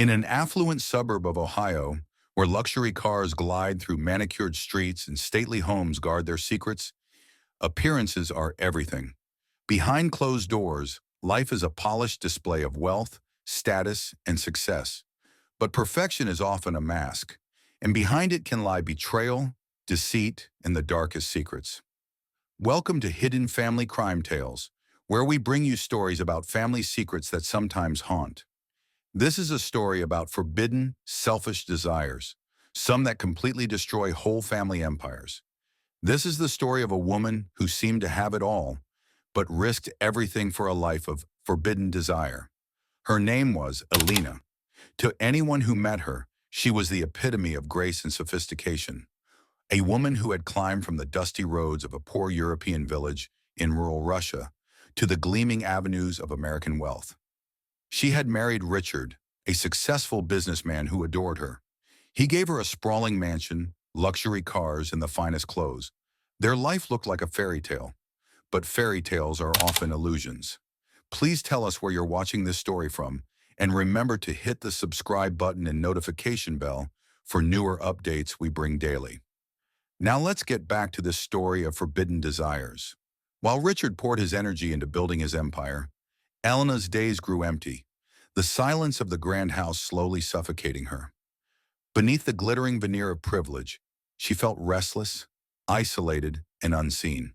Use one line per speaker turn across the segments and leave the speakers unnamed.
In an affluent suburb of Ohio, where luxury cars glide through manicured streets and stately homes guard their secrets, appearances are everything. Behind closed doors, life is a polished display of wealth, status, and success. But perfection is often a mask, and behind it can lie betrayal, deceit, and the darkest secrets. Welcome to Hidden Family Crime Tales, where we bring you stories about family secrets that sometimes haunt. This is a story about forbidden, selfish desires, some that completely destroy whole family empires. This is the story of a woman who seemed to have it all, but risked everything for a life of forbidden desire. Her name was Elena. To anyone who met her, she was the epitome of grace and sophistication. A woman who had climbed from the dusty roads of a poor European village in rural Russia to the gleaming avenues of American wealth. She had married Richard, a successful businessman who adored her. He gave her a sprawling mansion, luxury cars, and the finest clothes. Their life looked like a fairy tale, but fairy tales are often illusions. Please tell us where you're watching this story from, and remember to hit the subscribe button and notification bell for newer updates we bring daily. Now let's get back to this story of forbidden desires. While Richard poured his energy into building his empire, Elena's days grew empty, the silence of the grand house slowly suffocating her. Beneath the glittering veneer of privilege, she felt restless, isolated, and unseen.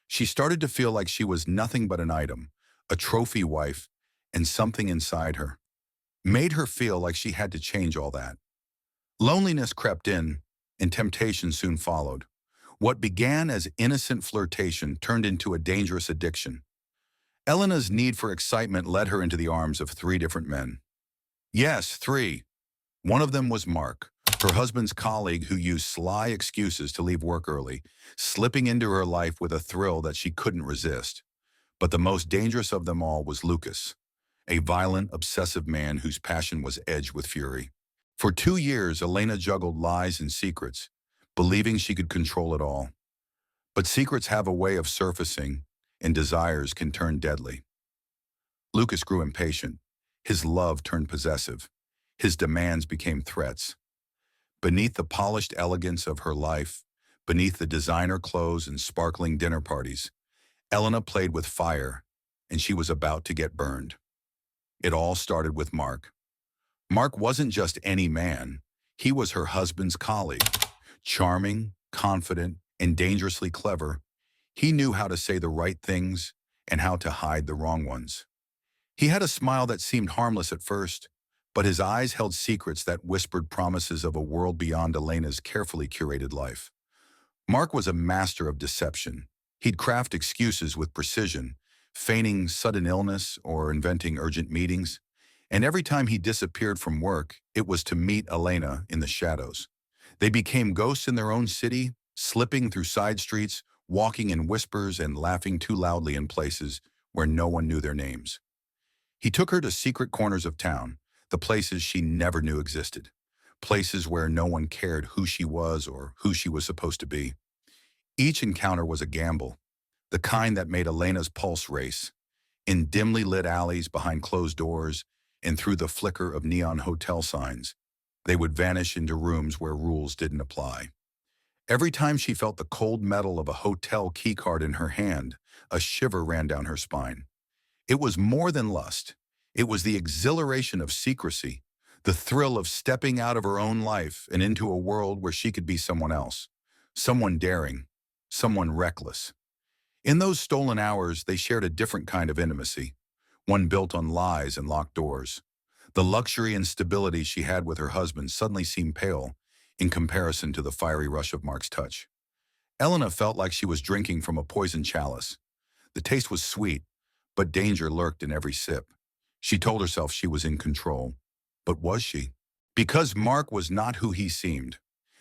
She started to feel like she was nothing but an item, a trophy wife, and something inside her made her feel like she had to change all that. Loneliness crept in, and temptation soon followed. What began as innocent flirtation turned into a dangerous addiction. Elena's need for excitement led her into the arms of three different men. Yes, three. One of them was Mark, her husband's colleague who used sly excuses to leave work early, slipping into her life with a thrill that she couldn't resist. But the most dangerous of them all was Lucas, a violent, obsessive man whose passion was edged with fury. For 2 years, Elena juggled lies and secrets, believing she could control it all. But secrets have a way of surfacing, and desires can turn deadly. Lucas grew impatient. His love turned possessive. His demands became threats. Beneath the polished elegance of her life, beneath the designer clothes and sparkling dinner parties, Elena played with fire, and she was about to get burned. It all started with Mark. Mark wasn't just any man. He was her husband's colleague. Charming, confident, and dangerously clever, he knew how to say the right things and how to hide the wrong ones. He had a smile that seemed harmless at first, but his eyes held secrets that whispered promises of a world beyond Elena's carefully curated life. Mark was a master of deception. He'd craft excuses with precision, feigning sudden illness or inventing urgent meetings. And every time he disappeared from work, it was to meet Elena in the shadows. They became ghosts in their own city, slipping through side streets, walking in whispers and laughing too loudly in places where no one knew their names. He took her to secret corners of town, the places she never knew existed, places where no one cared who she was or who she was supposed to be. Each encounter was a gamble, the kind that made Elena's pulse race. In dimly lit alleys, behind closed doors, and through the flicker of neon hotel signs, they would vanish into rooms where rules didn't apply. Every time she felt the cold metal of a hotel keycard in her hand, a shiver ran down her spine. It was more than lust. It was the exhilaration of secrecy, the thrill of stepping out of her own life and into a world where she could be someone else, someone daring, someone reckless. In those stolen hours, they shared a different kind of intimacy, one built on lies and locked doors. The luxury and stability she had with her husband suddenly seemed pale in comparison to the fiery rush of Mark's touch. Elena felt like she was drinking from a poisoned chalice. The taste was sweet, but danger lurked in every sip. She told herself she was in control. But was she? Because Mark was not who he seemed.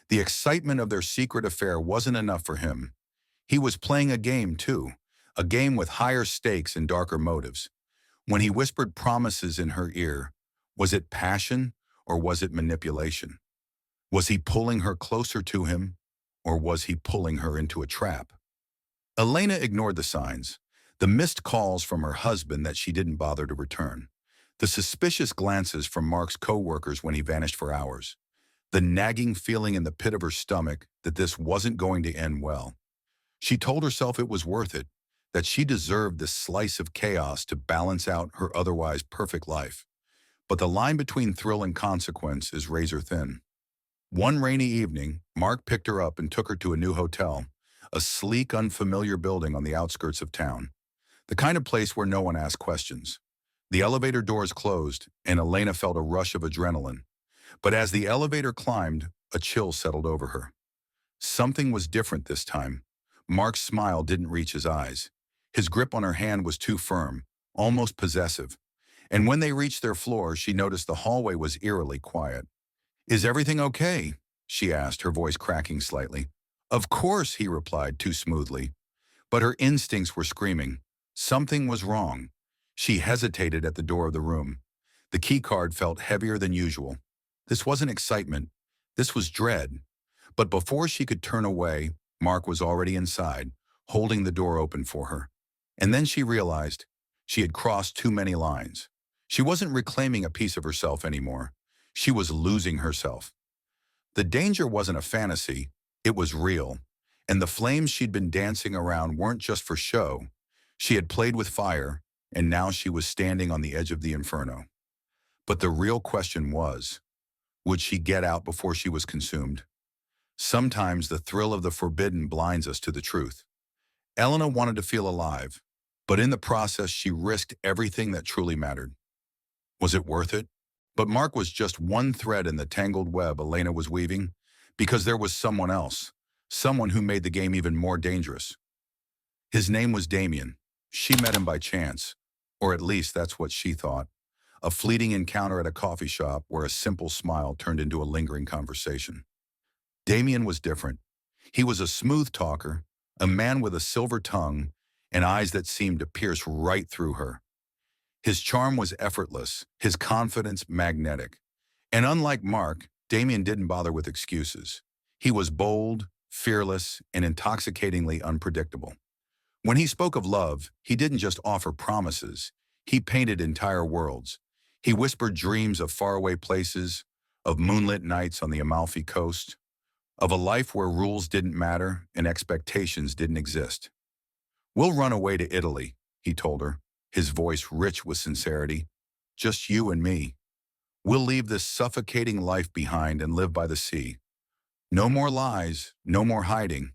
The excitement of their secret affair wasn't enough for him. He was playing a game too, a game with higher stakes and darker motives. When he whispered promises in her ear, was it passion or was it manipulation? Was he pulling her closer to him, or was he pulling her into a trap? Elena ignored the signs, the missed calls from her husband that she didn't bother to return, The suspicious glances from Mark's co-workers when he vanished for hours. The nagging feeling in the pit of her stomach that this wasn't going to end well. She told herself it was worth it, that she deserved this slice of chaos to balance out her otherwise perfect life. But the line between thrill and consequence is razor thin. One rainy evening, Mark picked her up and took her to a new hotel, a sleek, unfamiliar building on the outskirts of town. The kind of place where no one asked questions. The elevator doors closed, and Elena felt a rush of adrenaline. But as the elevator climbed, a chill settled over her. Something was different this time. Mark's smile didn't reach his eyes. His grip on her hand was too firm, almost possessive. And when they reached their floor, she noticed the hallway was eerily quiet. "Is everything okay?" she asked, her voice cracking slightly. "Of course," he replied too smoothly. But her instincts were screaming. Something was wrong. She hesitated at the door of the room. The key card felt heavier than usual. This wasn't excitement. This was dread. But before she could turn away, Mark was already inside, holding the door open for her. And then she realized she had crossed too many lines. She wasn't reclaiming a piece of herself anymore. She was losing herself. The danger wasn't a fantasy, it was real. And the flames she'd been dancing around weren't just for show. She had played with fire, and now she was standing on the edge of the inferno. But the real question was, would she get out before she was consumed? Sometimes the thrill of the forbidden blinds us to the truth. Elena wanted to feel alive, but in the process she risked everything that truly mattered. Was it worth it? But Mark was just one thread in the tangled web Elena was weaving, because there was someone else, someone who made the game even more dangerous. His name was Damien. She met him by chance, or at least that's what she thought. A fleeting encounter at a coffee shop where a simple smile turned into a lingering conversation. Damien was different. He was a smooth talker, a man with a silver tongue and eyes that seemed to pierce right through her. His charm was effortless, his confidence magnetic. And unlike Mark, Damien didn't bother with excuses. He was bold, fearless, and intoxicatingly unpredictable. When he spoke of love, he didn't just offer promises. He painted entire worlds. He whispered dreams of faraway places, of moonlit nights on the Amalfi Coast, of a life where rules didn't matter and expectations didn't exist. "We'll run away to Italy," he told her, his voice rich with sincerity. "Just you and me. We'll leave this suffocating life behind and live by the sea. No more lies, no more hiding."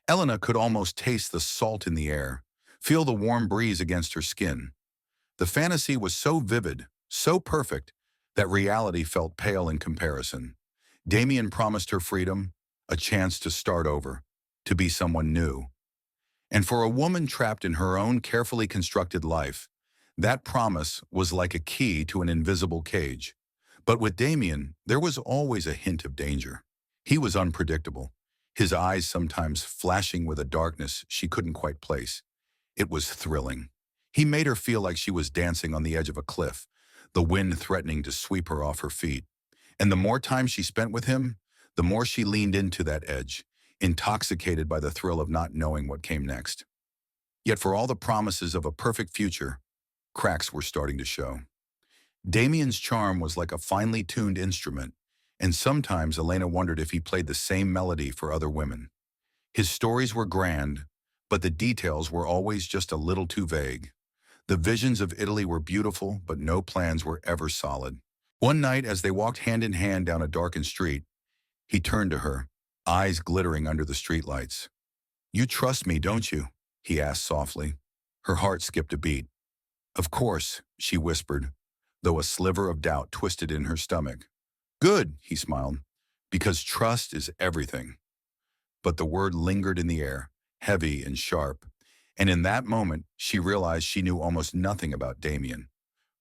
Elena could almost taste the salt in the air, feel the warm breeze against her skin. The fantasy was so vivid, so perfect, that reality felt pale in comparison. Damien promised her freedom, a chance to start over, to be someone new. And for a woman trapped in her own carefully constructed life, that promise was like a key to an invisible cage. But with Damien, there was always a hint of danger. He was unpredictable, his eyes sometimes flashing with a darkness she couldn't quite place. It was thrilling. He made her feel like she was dancing on the edge of a cliff, the wind threatening to sweep her off her feet. And the more time she spent with him, the more she leaned into that edge, intoxicated by the thrill of not knowing what came next. Yet for all the promises of a perfect future, cracks were starting to show. Damien's charm was like a finely tuned instrument, and sometimes Elena wondered if he played the same melody for other women. His stories were grand, but the details were always just a little too vague. The visions of Italy were beautiful, but no plans were ever solid. One night, as they walked hand in hand down a darkened street, he turned to her, eyes glittering under the streetlights. "You trust me, don't you?" he asked softly. Her heart skipped a beat. "Of course," she whispered, though a sliver of doubt twisted in her stomach. "Good," he smiled, "because trust is everything." But the word lingered in the air, heavy and sharp, and in that moment she realized she knew almost nothing about Damien.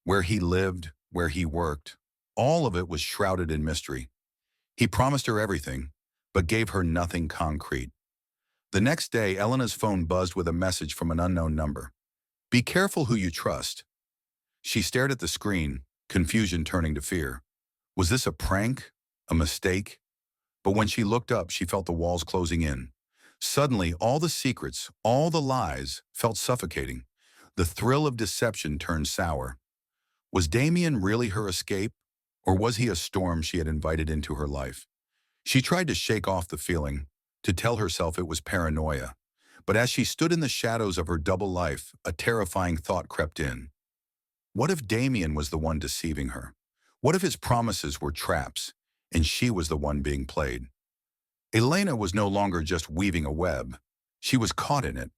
Where he lived, where he worked, all of it was shrouded in mystery. He promised her everything, but gave her nothing concrete. The next day, Elena's phone buzzed with a message from an unknown number. "Be careful who you trust." She stared at the screen, confusion turning to fear. Was this a prank? A mistake? But when she looked up, she felt the walls closing in. Suddenly, all the secrets, all the lies, felt suffocating. The thrill of deception turned sour. Was Damien really her escape, or was he a storm she had invited into her life? She tried to shake off the feeling, to tell herself it was paranoia. But as she stood in the shadows of her double life, a terrifying thought crept in. What if Damien was the one deceiving her? What if his promises were traps, and she was the one being played? Elena was no longer just weaving a web. She was caught in it.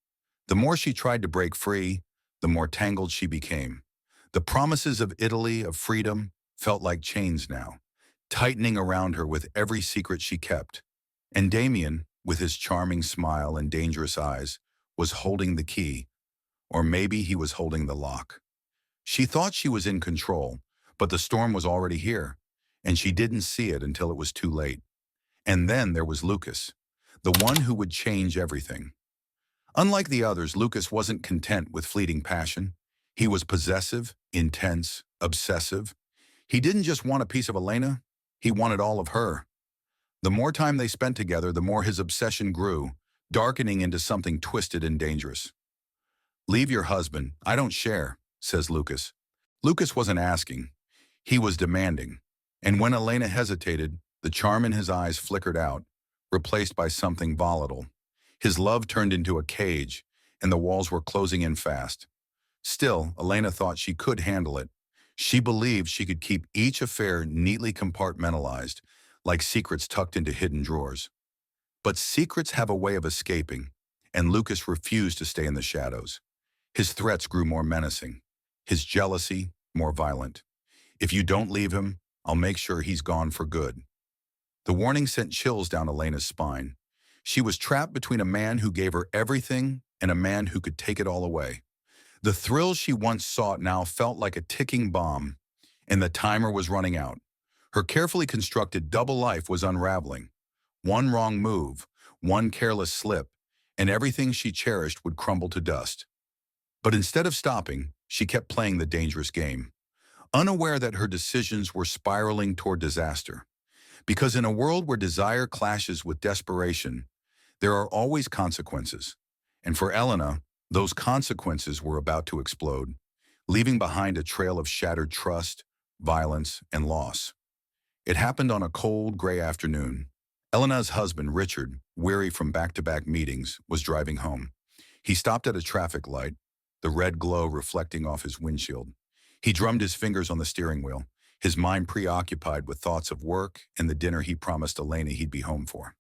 The more she tried to break free, the more tangled she became. The promises of Italy, of freedom, felt like chains now, tightening around her with every secret she kept. And Damien, with his charming smile and dangerous eyes, was holding the key, or maybe he was holding the lock. She thought she was in control, but the storm was already here, and she didn't see it until it was too late. And then there was Lucas, the one who would change everything. Unlike the others, Lucas wasn't content with fleeting passion. He was possessive, intense, obsessive. He didn't just want a piece of Elena, he wanted all of her. The more time they spent together, the more his obsession grew, darkening into something twisted and dangerous. "Leave your husband, I don't share," says Lucas. Lucas wasn't asking, he was demanding. And when Elena hesitated, the charm in his eyes flickered out, replaced by something volatile. His love turned into a cage, and the walls were closing in fast. Still, Elena thought she could handle it. She believed she could keep each affair neatly compartmentalized, like secrets tucked into hidden drawers. But secrets have a way of escaping, and Lucas refused to stay in the shadows. His threats grew more menacing, his jealousy more violent. "If you don't leave him, I'll make sure he's gone for good." The warning sent chills down Elena's spine. She was trapped between a man who gave her everything and a man who could take it all away. The thrill she once sought now felt like a ticking bomb, and the timer was running out. Her carefully constructed double life was unraveling. One wrong move, one careless slip, and everything she cherished would crumble to dust. But instead of stopping, she kept playing the dangerous game, unaware that her decisions were spiraling toward disaster. Because in a world where desire clashes with desperation, there are always consequences. And for Elena, those consequences were about to explode, leaving behind a trail of shattered trust, violence, and loss. It happened on a cold, gray afternoon. Elena's husband, Richard, weary from back-to-back meetings, was driving home. He stopped at a traffic light, the red glow reflecting off his windshield. He drummed his fingers on the steering wheel, his mind preoccupied with thoughts of work and the dinner he promised Elena he'd be home for.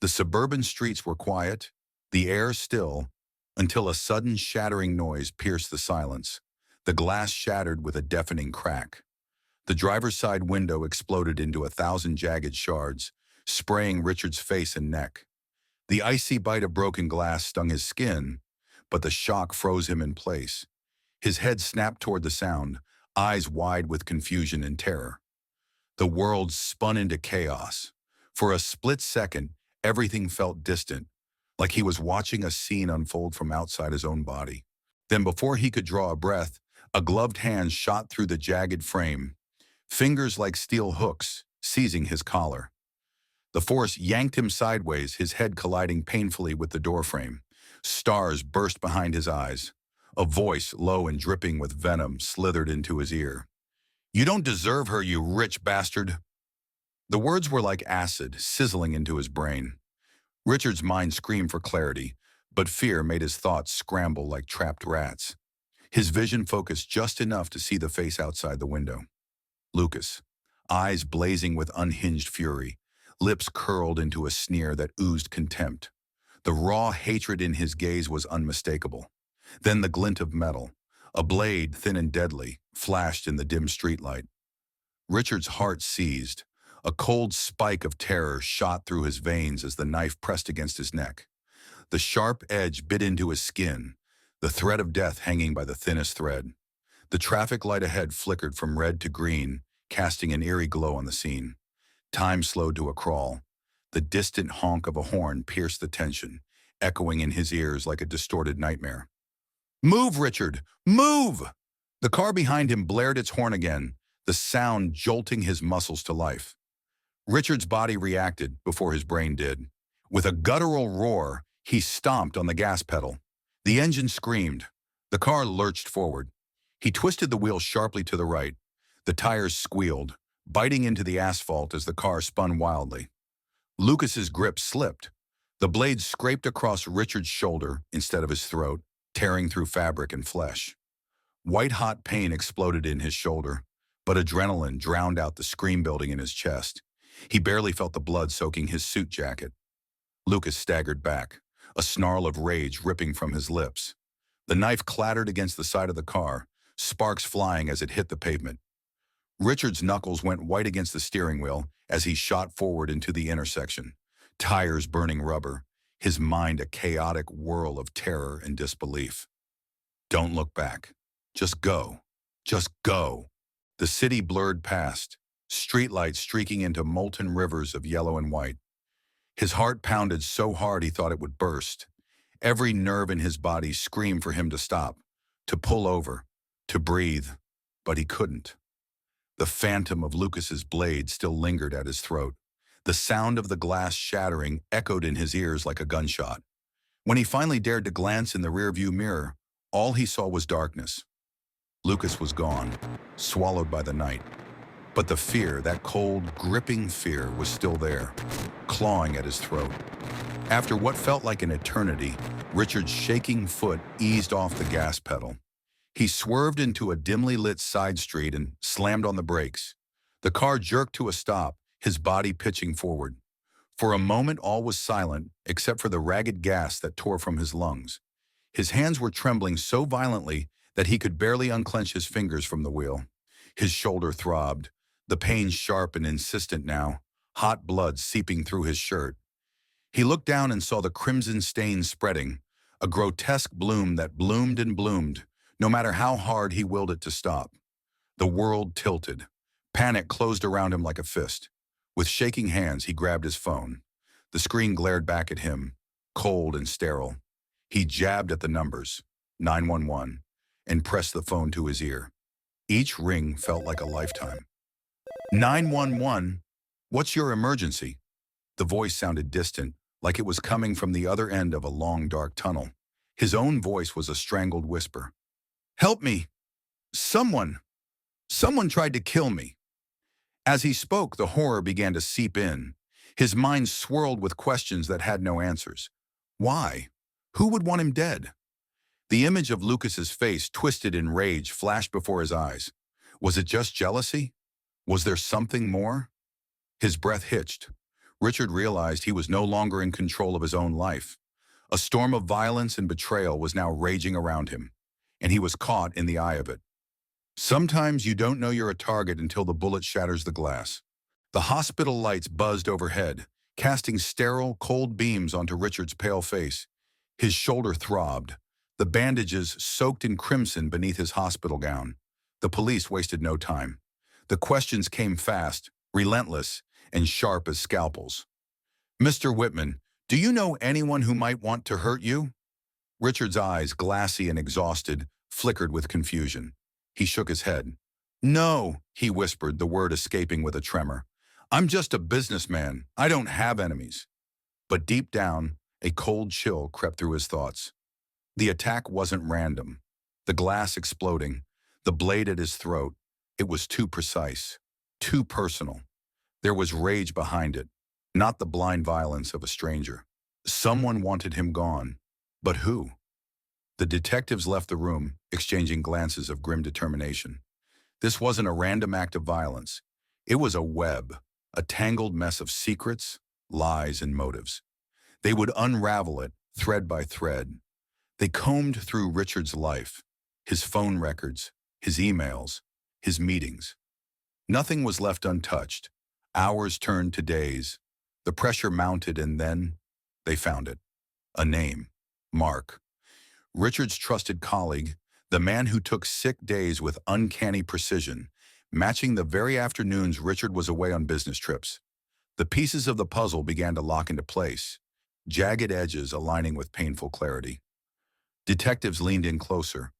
The suburban streets were quiet, the air still, until a sudden shattering noise pierced the silence. The glass shattered with a deafening crack. The driver's side window exploded into 1,000 jagged shards, spraying Richard's face and neck. The icy bite of broken glass stung his skin, but the shock froze him in place. His head snapped toward the sound, eyes wide with confusion and terror. The world spun into chaos. For a split second, everything felt distant, like he was watching a scene unfold from outside his own body. Then before he could draw a breath, a gloved hand shot through the jagged frame, fingers like steel hooks, seizing his collar. The force yanked him sideways, his head colliding painfully with the doorframe. Stars burst behind his eyes. A voice, low and dripping with venom, slithered into his ear. "You don't deserve her, you rich bastard." The words were like acid, sizzling into his brain. Richard's mind screamed for clarity, but fear made his thoughts scramble like trapped rats. His vision focused just enough to see the face outside the window. Lucas, eyes blazing with unhinged fury, lips curled into a sneer that oozed contempt. The raw hatred in his gaze was unmistakable. Then the glint of metal, a blade thin and deadly, flashed in the dim streetlight. Richard's heart seized. A cold spike of terror shot through his veins as the knife pressed against his neck. The sharp edge bit into his skin, the thread of death hanging by the thinnest thread. The traffic light ahead flickered from red to green, casting an eerie glow on the scene. Time slowed to a crawl. The distant honk of a horn pierced the tension, echoing in his ears like a distorted nightmare. "Move, Richard! Move!" The car behind him blared its horn again, the sound jolting his muscles to life. Richard's body reacted before his brain did. With a guttural roar, he stomped on the gas pedal. The engine screamed. The car lurched forward. He twisted the wheel sharply to the right. The tires squealed, biting into the asphalt as the car spun wildly. Lucas's grip slipped. The blade scraped across Richard's shoulder instead of his throat, tearing through fabric and flesh. White-hot pain exploded in his shoulder, but adrenaline drowned out the scream building in his chest. He barely felt the blood soaking his suit jacket. Lucas staggered back, a snarl of rage ripping from his lips. The knife clattered against the side of the car, sparks flying as it hit the pavement. Richard's knuckles went white against the steering wheel as he shot forward into the intersection, tires burning rubber, his mind a chaotic whirl of terror and disbelief. Don't look back. Just go. Just go. The city blurred past, streetlights streaking into molten rivers of yellow and white. His heart pounded so hard he thought it would burst. Every nerve in his body screamed for him to stop, to pull over, to breathe, but he couldn't. The phantom of Lucas's blade still lingered at his throat. The sound of the glass shattering echoed in his ears like a gunshot. When he finally dared to glance in the rearview mirror, all he saw was darkness. Lucas was gone, swallowed by the night. But the fear, that cold, gripping fear, was still there, clawing at his throat. After what felt like an eternity, Richard's shaking foot eased off the gas pedal. He swerved into a dimly lit side street and slammed on the brakes. The car jerked to a stop, his body pitching forward. For a moment, all was silent, except for the ragged gas that tore from his lungs. His hands were trembling so violently that he could barely unclench his fingers from the wheel. His shoulder throbbed, the pain sharp and insistent now, hot blood seeping through his shirt. He looked down and saw the crimson stain spreading, a grotesque bloom that bloomed and bloomed, no matter how hard he willed it to stop. The world tilted. Panic closed around him like a fist. With shaking hands, he grabbed his phone. The screen glared back at him, cold and sterile. He jabbed at the numbers, 911, and pressed the phone to his ear. Each ring felt like a lifetime. 911, what's your emergency? The voice sounded distant, like it was coming from the other end of a long, dark tunnel. His own voice was a strangled whisper. Help me! Someone tried to kill me. As he spoke, the horror began to seep in. His mind swirled with questions that had no answers. Why? Who would want him dead? The image of Lucas's face, twisted in rage, flashed before his eyes. Was it just jealousy? Was there something more? His breath hitched. Richard realized he was no longer in control of his own life. A storm of violence and betrayal was now raging around him, and he was caught in the eye of it. Sometimes you don't know you're a target until the bullet shatters the glass. The hospital lights buzzed overhead, casting sterile, cold beams onto Richard's pale face. His shoulder throbbed, the bandages soaked in crimson beneath his hospital gown. The police wasted no time. The questions came fast, relentless, and sharp as scalpels. Mr. Whitman, do you know anyone who might want to hurt you? Richard's eyes, glassy and exhausted, flickered with confusion. He shook his head. No, he whispered, the word escaping with a tremor. I'm just a businessman. I don't have enemies. But deep down, a cold chill crept through his thoughts. The attack wasn't random. The glass exploding, the blade at his throat, it was too precise, too personal. There was rage behind it, not the blind violence of a stranger. Someone wanted him gone. But who? The detectives left the room, exchanging glances of grim determination. This wasn't a random act of violence. It was a web, a tangled mess of secrets, lies, and motives. They would unravel it, thread by thread. They combed through Richard's life, his phone records, his emails, his meetings. Nothing was left untouched. Hours turned to days. The pressure mounted, and then they found it. A name. Mark. Richard's trusted colleague, the man who took sick days with uncanny precision, matching the very afternoons Richard was away on business trips. The pieces of the puzzle began to lock into place, jagged edges aligning with painful clarity. Detectives leaned in closer.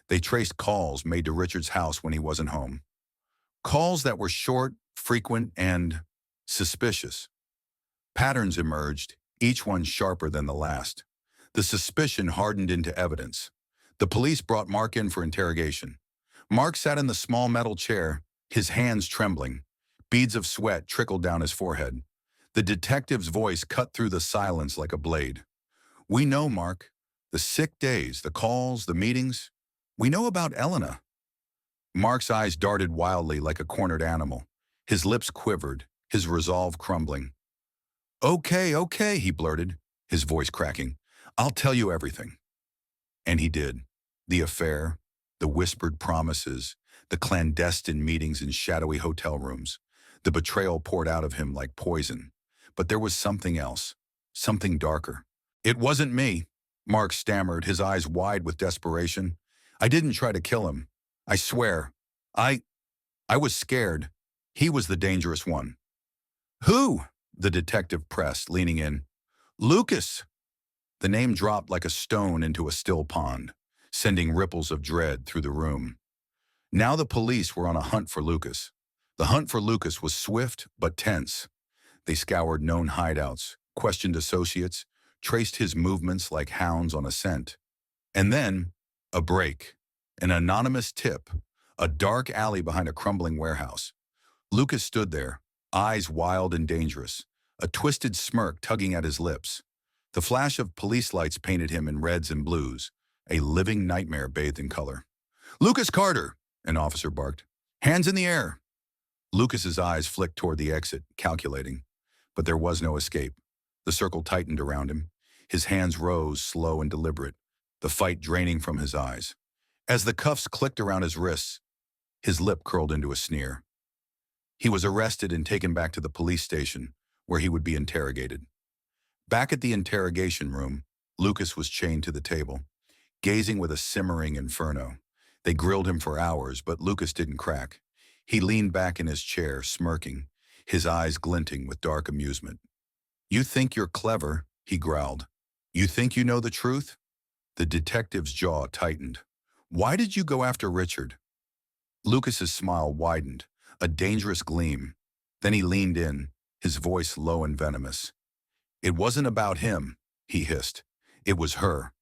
They traced calls made to Richard's house when he wasn't home. Calls that were short, frequent, and suspicious. Patterns emerged, each one sharper than the last. The suspicion hardened into evidence. The police brought Mark in for interrogation. Mark sat in the small metal chair, his hands trembling. Beads of sweat trickled down his forehead. The detective's voice cut through the silence like a blade. "We know, Mark. The sick days, the calls, the meetings. We know about Elena." Mark's eyes darted wildly like a cornered animal. His lips quivered, his resolve crumbling. "Okay, okay," he blurted, his voice cracking. "I'll tell you everything." And he did. The affair, the whispered promises, the clandestine meetings in shadowy hotel rooms. The betrayal poured out of him like poison. But there was something else, something darker. "It wasn't me," Mark stammered, his eyes wide with desperation. "I didn't try to kill him. I swear. I... I was scared. He was the dangerous one." "Who?" the detective pressed, leaning in. "Lucas." The name dropped like a stone into a still pond, sending ripples of dread through the room. Now the police were on a hunt for Lucas. The hunt for Lucas was swift but tense. They scoured known hideouts, questioned associates, traced his movements like hounds on a scent. And then, a break. An anonymous tip. A dark alley behind a crumbling warehouse. Lucas stood there, eyes wild and dangerous, a twisted smirk tugging at his lips. The flash of police lights painted him in reds and blues, a living nightmare bathed in color. "Lucas Carter!" an officer barked. "Hands in the air!" Lucas's eyes flicked toward the exit, calculating. But there was no escape. The circle tightened around him. His hands rose, slow and deliberate, the fight draining from his eyes. As the cuffs clicked around his wrists, his lip curled into a sneer. He was arrested and taken back to the police station, where he would be interrogated. Back at the interrogation room, Lucas was chained to the table, gazing with a simmering inferno. They grilled him for hours, but Lucas didn't crack. He leaned back in his chair, smirking, his eyes glinting with dark amusement. "You think you're clever," he growled. "You think you know the truth?" The detective's jaw tightened. "Why did you go after Richard?" Lucas's smile widened, a dangerous gleam. Then he leaned in, his voice low and venomous. "It wasn't about him," he hissed. "It was her."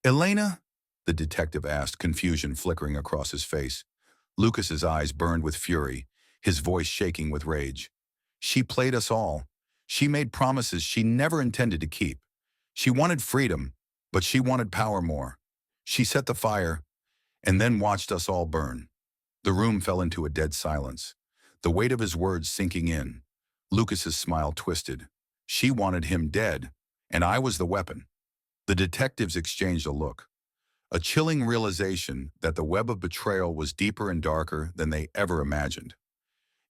"Elena?" the detective asked, confusion flickering across his face. Lucas's eyes burned with fury, his voice shaking with rage. "She played us all. She made promises she never intended to keep. She wanted freedom, but she wanted power more. She set the fire, and then watched us all burn." The room fell into a dead silence, the weight of his words sinking in. Lucas's smile twisted. She wanted him dead, and I was the weapon. The detectives exchanged a look, a chilling realization that the web of betrayal was deeper and darker than they ever imagined.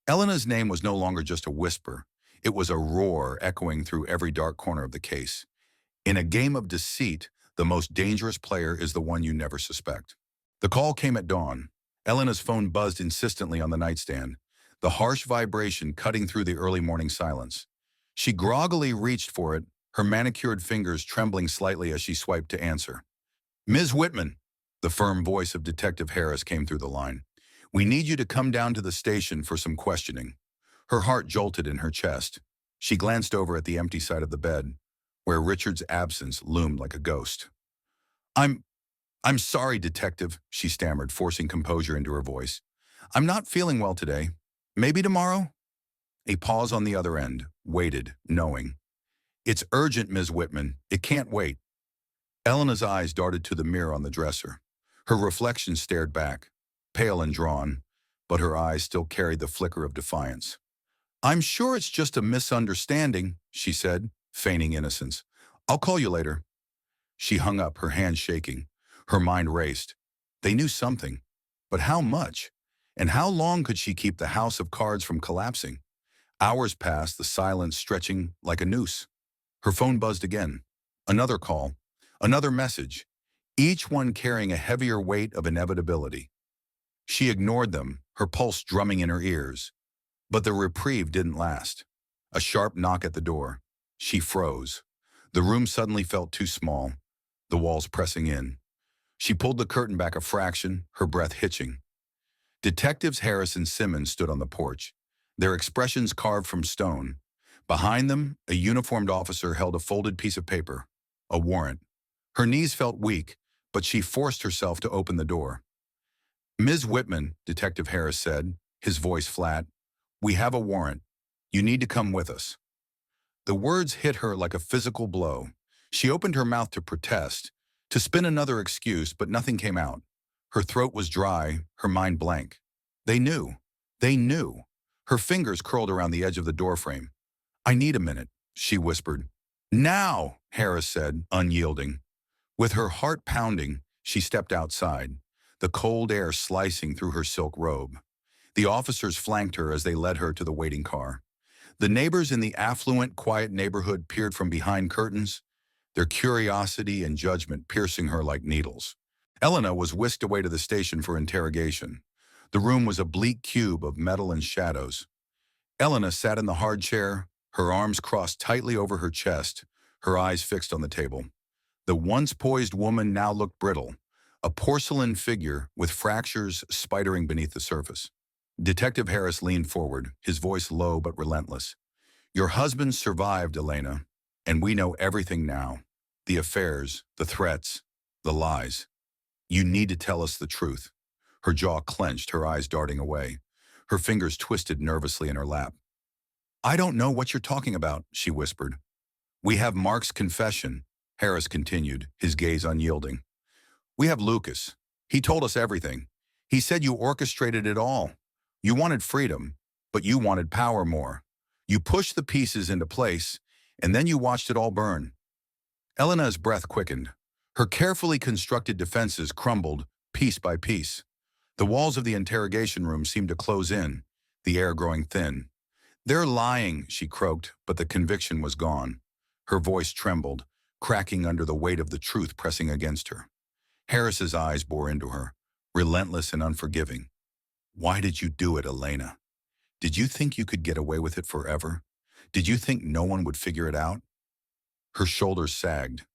Elena's name was no longer just a whisper. It was a roar echoing through every dark corner of the case. In a game of deceit, the most dangerous player is the one you never suspect. The call came at dawn. Elena's phone buzzed insistently on the nightstand, the harsh vibration cutting through the early morning silence. She groggily reached for it, her manicured fingers trembling slightly as she swiped to answer. "Ms. Whitman," the firm voice of Detective Harris came through the line. "We need you to come down to the station for some questioning." Her heart jolted in her chest. She glanced over at the empty side of the bed, where Richard's absence loomed like a ghost. I'm sorry, Detective," she stammered, forcing composure into her voice. "I'm not feeling well today. Maybe tomorrow?" A pause on the other end, waited, knowing. "It's urgent, Ms. Whitman. It can't wait." Elena's eyes darted to the mirror on the dresser. Her reflection stared back, pale and drawn, but her eyes still carried the flicker of defiance. "I'm sure it's just a misunderstanding," she said, feigning innocence. "I'll call you later." She hung up, her hands shaking. Her mind raced. They knew something, but how much? And how long could she keep the house of cards from collapsing? Hours passed, the silence stretching like a noose. Her phone buzzed again. Another call, another message, each one carrying a heavier weight of inevitability. She ignored them, her pulse drumming in her ears. But the reprieve didn't last. A sharp knock at the door. She froze. The room suddenly felt too small, the walls pressing in. She pulled the curtain back a fraction, her breath hitching. Detectives Harris and Simmons stood on the porch, their expressions carved from stone. Behind them, a uniformed officer held a folded piece of paper, a warrant. Her knees felt weak, but she forced herself to open the door. Ms. Whitman, Detective Harris said, his voice flat, "We have a warrant. You need to come with us." The words hit her like a physical blow. She opened her mouth to protest, to spin another excuse, but nothing came out. Her throat was dry, her mind blank. They knew. They knew. Her fingers curled around the edge of the doorframe. "I need a minute," she whispered. "Now," Harris said, unyielding. With her heart pounding, she stepped outside, the cold air slicing through her silk robe. The officers flanked her as they led her to the waiting car. The neighbors in the affluent, quiet neighborhood peered from behind curtains, their curiosity and judgment piercing her like needles. Elena was whisked away to the station for interrogation. The room was a bleak cube of metal and shadows. Elena sat in the hard chair, her arms crossed tightly over her chest, her eyes fixed on the table. The once poised woman now looked brittle, a porcelain figure with fractures spidering beneath the surface. Detective Harris leaned forward, his voice low but relentless. "Your husband survived, Elena, and we know everything now. The affairs, the threats, the lies. You need to tell us the truth." Her jaw clenched, her eyes darting away. Her fingers twisted nervously in her lap. "I don't know what you're talking about," she whispered. "We have Mark's confession," Harris continued, his gaze unyielding. "We have Lucas. He told us everything. He said you orchestrated it all. You wanted freedom, but you wanted power more. You pushed the pieces into place, and then you watched it all burn." Elena's breath quickened. Her carefully constructed defenses crumbled, piece by piece. The walls of the interrogation room seemed to close in, the air growing thin. "They're lying," she croaked, but the conviction was gone. Her voice trembled, cracking under the weight of the truth pressing against her. Harris's eyes bore into her, relentless and unforgiving. "Why did you do it, Elena? Did you think you could get away with it forever? Did you think no one would figure it out?" Her shoulders sagged.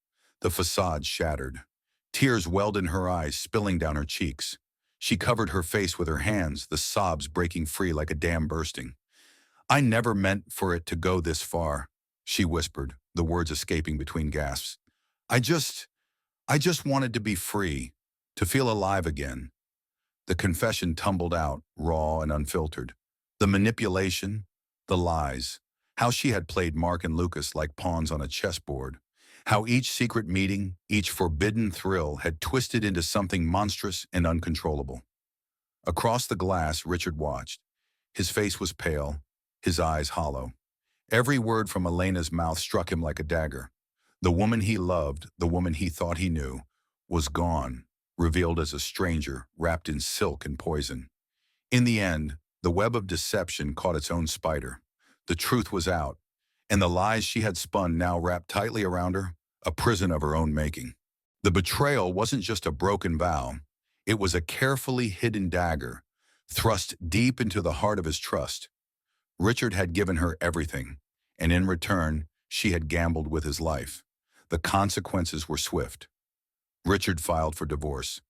The facade shattered. Tears welled in her eyes, spilling down her cheeks. She covered her face with her hands, the sobs breaking free like a dam bursting. "I never meant for it to go this far," she whispered, the words escaping between gasps. I just wanted to be free, to feel alive again." The confession tumbled out, raw and unfiltered. The manipulation, the lies, how she had played Mark and Lucas like pawns on a chessboard, how each secret meeting, each forbidden thrill had twisted into something monstrous and uncontrollable. Across the glass, Richard watched. His face was pale, his eyes hollow. Every word from Elena's mouth struck him like a dagger. The woman he loved, the woman he thought he knew, was gone, revealed as a stranger, wrapped in silk and poison. In the end, the web of deception caught its own spider. The truth was out, and the lies she had spun now wrapped tightly around her, a prison of her own making. The betrayal wasn't just a broken vow. It was a carefully hidden dagger, thrust deep into the heart of his trust. Richard had given her everything, and in return, she had gambled with his life. The consequences were swift. Richard filed for divorce.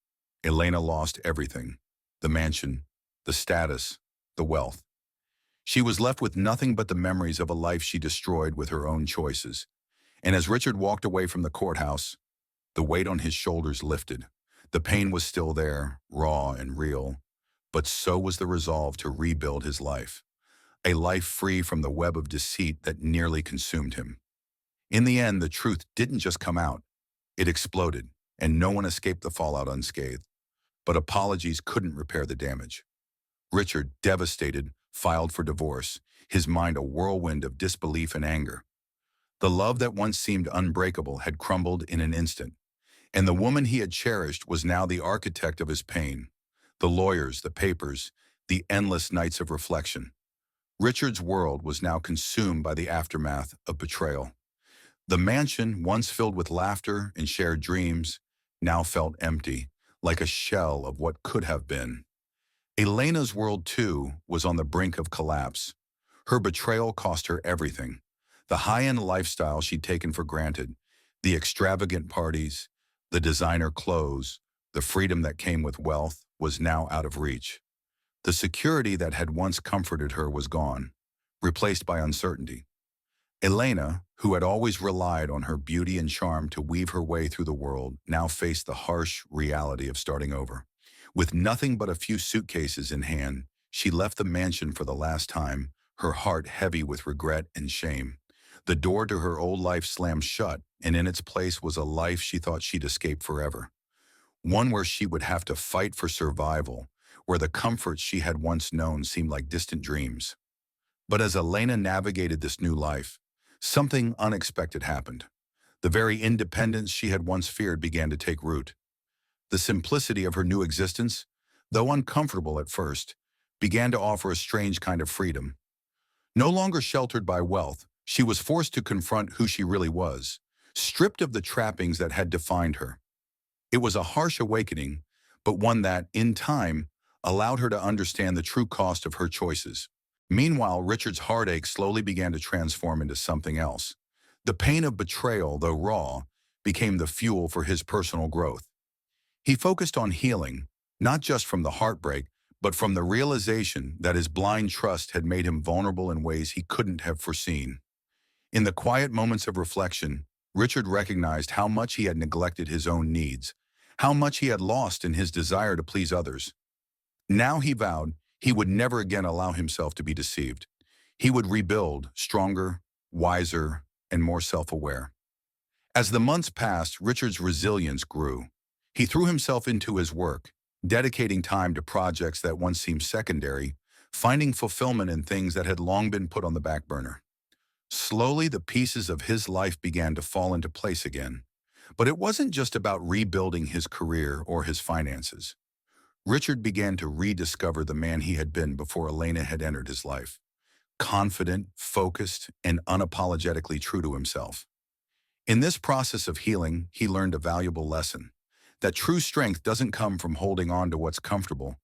Elena lost everything: the mansion, the status, the wealth. She was left with nothing but the memories of a life she destroyed with her own choices. And as Richard walked away from the courthouse, the weight on his shoulders lifted. The pain was still there, raw and real, but so was the resolve to rebuild his life. A life free from the web of deceit that nearly consumed him. In the end, the truth didn't just come out. It exploded, and no one escaped the fallout unscathed. But apologies couldn't repair the damage. Richard, devastated, filed for divorce, his mind a whirlwind of disbelief and anger. The love that once seemed unbreakable had crumbled in an instant, and the woman he had cherished was now the architect of his pain. The lawyers, the papers, the endless nights of reflection. Richard's world was now consumed by the aftermath of betrayal. The mansion, once filled with laughter and shared dreams, now felt empty, like a shell of what could have been. Elena's world, too, was on the brink of collapse. Her betrayal cost her everything. The high-end lifestyle she'd taken for granted, the extravagant parties, the designer clothes, the freedom that came with wealth, was now out of reach. The security that had once comforted her was gone, replaced by uncertainty. Elena, who had always relied on her beauty and charm to weave her way through the world, now faced the harsh reality of starting over. With nothing but a few suitcases in hand, she left the mansion for the last time, her heart heavy with regret and shame. The door to her old life slammed shut, and in its place was a life she thought she'd escape forever. One where she would have to fight for survival, where the comforts she had once known seemed like distant dreams. But as Elena navigated this new life, something unexpected happened. The very independence she had once feared began to take root. The simplicity of her new existence, though uncomfortable at first, began to offer a strange kind of freedom. No longer sheltered by wealth, she was forced to confront who she really was, stripped of the trappings that had defined her. It was a harsh awakening, but one that, in time, allowed her to understand the true cost of her choices. Meanwhile, Richard's heartache slowly began to transform into something else. The pain of betrayal, though raw, became the fuel for his personal growth. He focused on healing, not just from the heartbreak, but from the realization that his blind trust had made him vulnerable in ways he couldn't have foreseen. In the quiet moments of reflection, Richard recognized how much he had neglected his own needs, how much he had lost in his desire to please others. Now he vowed he would never again allow himself to be deceived. He would rebuild, stronger, wiser, and more self-aware. As the months passed, Richard's resilience grew. He threw himself into his work, dedicating time to projects that once seemed secondary, finding fulfillment in things that had long been put on the back burner. Slowly, the pieces of his life began to fall into place again. But it wasn't just about rebuilding his career or his finances. Richard began to rediscover the man he had been before Elena had entered his life. Confident, focused, and unapologetically true to himself. In this process of healing, he learned a valuable lesson. That true strength doesn't come from holding on to what's comfortable,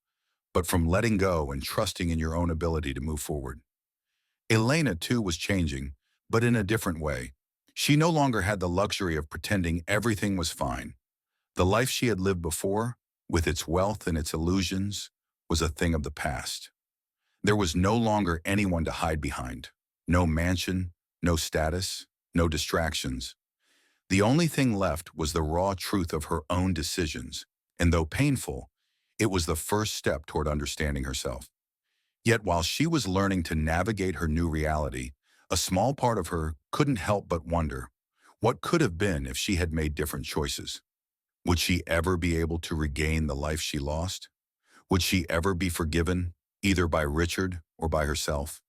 but from letting go and trusting in your own ability to move forward. Elena, too, was changing, but in a different way. She no longer had the luxury of pretending everything was fine. The life she had lived before, with its wealth and its illusions, was a thing of the past. There was no longer anyone to hide behind. No mansion, no status, no distractions. The only thing left was the raw truth of her own decisions, and though painful, it was the first step toward understanding herself. Yet while she was learning to navigate her new reality, a small part of her couldn't help but wonder, what could have been if she had made different choices? Would she ever be able to regain the life she lost? Would she ever be forgiven, either by Richard or by herself?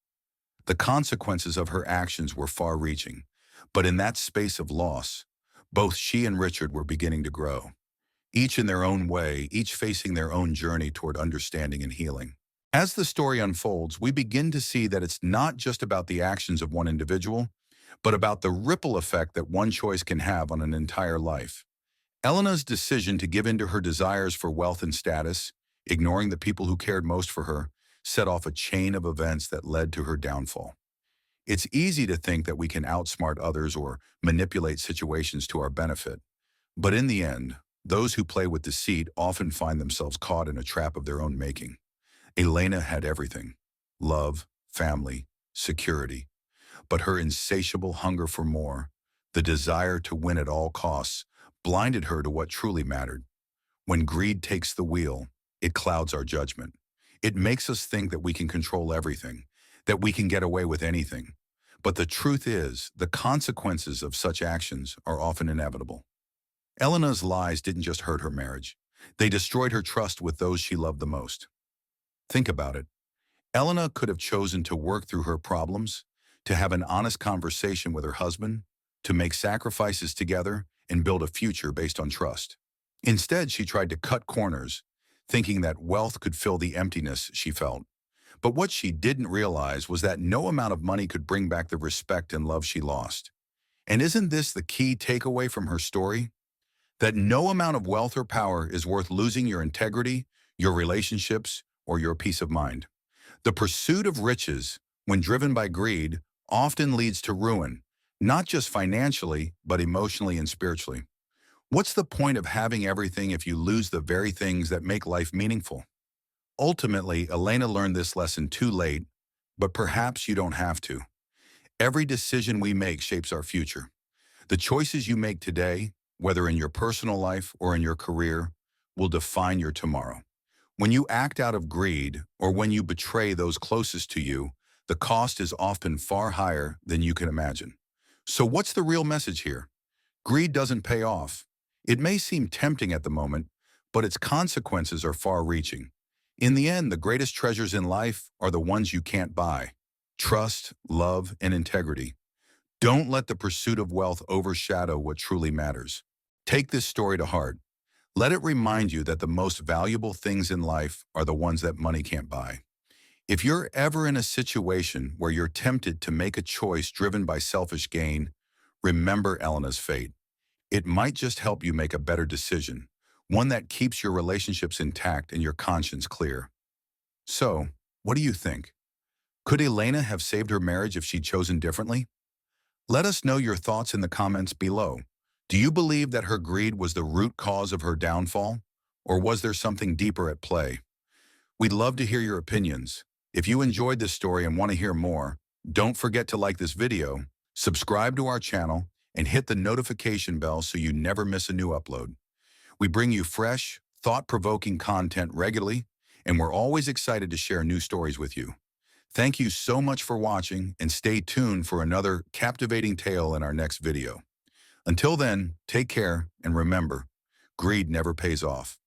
The consequences of her actions were far-reaching, but in that space of loss, both she and Richard were beginning to grow. Each in their own way, each facing their own journey toward understanding and healing. As the story unfolds, we begin to see that it's not just about the actions of one individual, but about the ripple effect that one choice can have on an entire life. Elena's decision to give in to her desires for wealth and status, ignoring the people who cared most for her, set off a chain of events that led to her downfall. It's easy to think that we can outsmart others or manipulate situations to our benefit. But in the end, those who play with deceit often find themselves caught in a trap of their own making. Elena had everything: love, family, security. But her insatiable hunger for more, the desire to win at all costs, blinded her to what truly mattered. When greed takes the wheel, it clouds our judgment. It makes us think that we can control everything, that we can get away with anything. But the truth is, the consequences of such actions are often inevitable. Elena's lies didn't just hurt her marriage. They destroyed her trust with those she loved the most. Think about it. Elena could have chosen to work through her problems, to have an honest conversation with her husband, to make sacrifices together and build a future based on trust. Instead, she tried to cut corners, thinking that wealth could fill the emptiness she felt. But what she didn't realize was that no amount of money could bring back the respect and love she lost. And isn't this the key takeaway from her story? That no amount of wealth or power is worth losing your integrity, your relationships, or your peace of mind. The pursuit of riches, when driven by greed, often leads to ruin, not just financially, but emotionally and spiritually. What's the point of having everything if you lose the very things that make life meaningful? Ultimately, Elena learned this lesson too late, but perhaps you don't have to. Every decision we make shapes our future. The choices you make today, whether in your personal life or in your career, will define your tomorrow. When you act out of greed or when you betray those closest to you, the cost is often far higher than you can imagine. So what's the real message here? Greed doesn't pay off. It may seem tempting at the moment, but its consequences are far-reaching. In the end, the greatest treasures in life are the ones you can't buy. Trust, love, and integrity. Don't let the pursuit of wealth overshadow what truly matters. Take this story to heart. Let it remind you that the most valuable things in life are the ones that money can't buy. If you're ever in a situation where you're tempted to make a choice driven by selfish gain, remember Elena's fate. It might just help you make a better decision, one that keeps your relationships intact and your conscience clear. So, what do you think? Could Elena have saved her marriage if she'd chosen differently? Let us know your thoughts in the comments below. Do you believe that her greed was the root cause of her downfall? Or was there something deeper at play? We'd love to hear your opinions. If you enjoyed this story and want to hear more, don't forget to like this video, subscribe to our channel, and hit the notification bell so you never miss a new upload. We bring you fresh, thought-provoking content regularly, and we're always excited to share new stories with you. Thank you so much for watching, and stay tuned for another captivating tale in our next video. Until then, take care, and remember, greed never pays off.